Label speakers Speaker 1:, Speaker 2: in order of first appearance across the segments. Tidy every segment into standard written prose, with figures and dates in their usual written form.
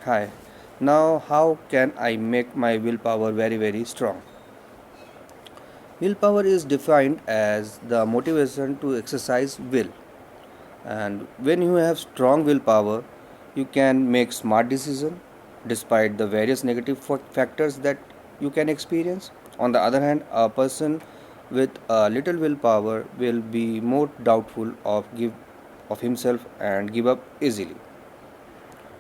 Speaker 1: Hi. Now, how can I make my willpower very strong? Willpower is defined as the motivation to exercise will. And when you have strong willpower, you can make smart decisions despite the various negative factors that you can experience. On the other hand, a person with a little willpower will be more doubtful of himself and give up easily.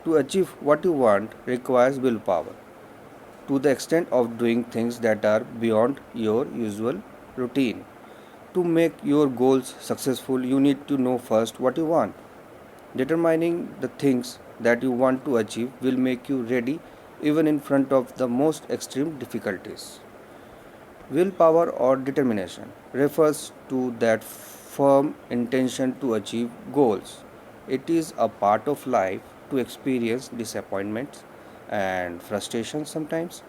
Speaker 1: To achieve what you want requires willpower to the extent of doing things that are beyond your usual routine. To make your goals successful, you need to know first what you want. Determining the things that you want to achieve will make you ready even in front of the most extreme difficulties. Willpower or determination refers to that firm intention to achieve goals. It is a part of life to experience disappointments and frustration sometimes.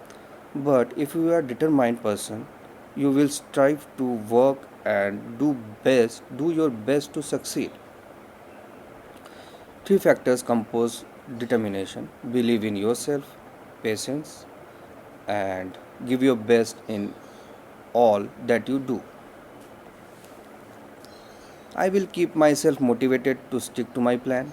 Speaker 1: But if you are a determined person, you will strive to work and do your best to succeed. Three factors compose determination: believe in yourself, patience, and give your best in all that you do. I will keep myself motivated to stick to my plan.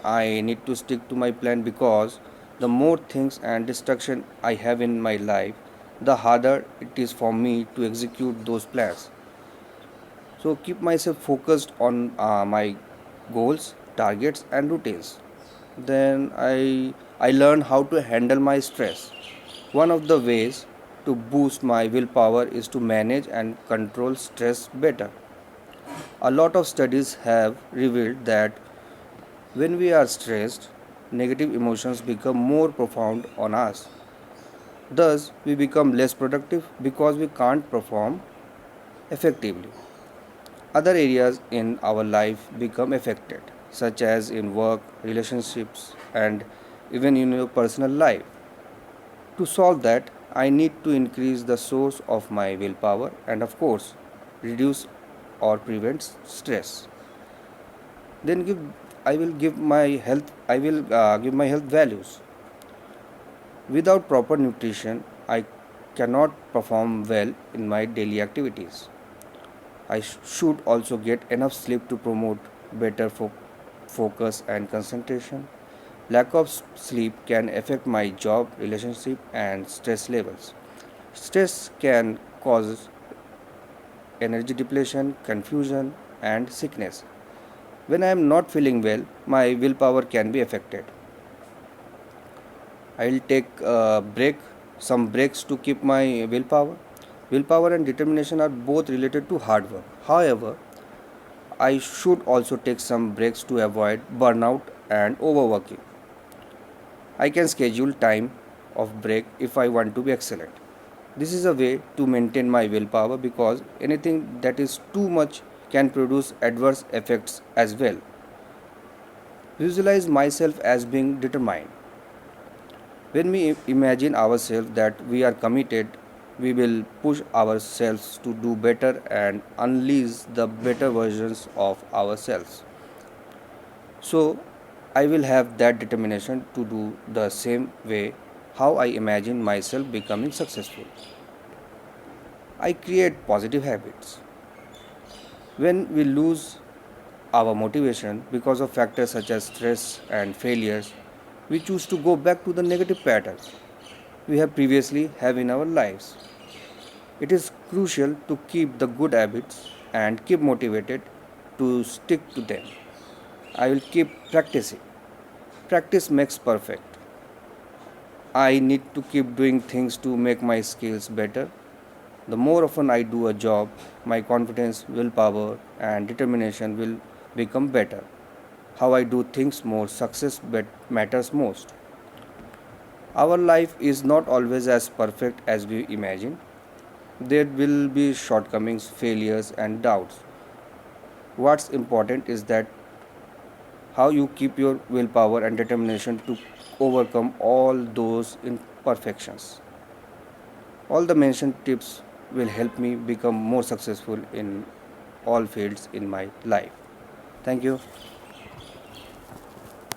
Speaker 1: I need to stick to my plan because the more things and distraction I have in my life, the harder it is for me to execute those plans. So keep myself focused on my goals, targets, and routines. Then I learn how to handle my stress. One of the ways to boost my willpower is to manage and control stress better. A lot of studies have revealed that when we are stressed, negative emotions become more profound on us. Thus, we become less productive because we can't perform effectively. Other areas in our life become affected, such as in work, relationships, and even in your personal life. To solve that, I need to increase the source of my willpower and, of course, reduce or prevent stress. Then I will give my health. I will give my health values. Without proper nutrition, I cannot perform well in my daily activities. I should also get enough sleep to promote better focus and concentration. Lack of sleep can affect my job, relationship, and stress levels. Stress can cause energy depletion, confusion, and sickness. When I am not feeling well, my willpower can be affected. I will take some breaks to keep my willpower. Willpower and determination are both related to hard work. However, I should also take some breaks to avoid burnout and overworking. I can schedule time of break if I want to be excellent. This is a way to maintain my willpower because anything that is too much can produce adverse effects as well. Visualize myself as being determined. When we imagine ourselves that we are committed, we will push ourselves to do better and unleash the better versions of ourselves. So, I will have that determination to do the same way how I imagine myself becoming successful. I create positive habits. When we lose our motivation because of factors such as stress and failures, we choose to go back to the negative patterns we have previously have in our lives. It is crucial to keep the good habits and keep motivated to stick to them. I will keep practicing. Practice makes perfect. I need to keep doing things to make my skills better. The more often I do a job, my confidence, willpower, and determination will become better. How I do things more, success matters most. Our life is not always as perfect as we imagine. There will be shortcomings, failures, and doubts. What's important is that how you keep your willpower and determination to overcome all those imperfections. All the mentioned tips will help me become more successful in all fields in my life. Thank you.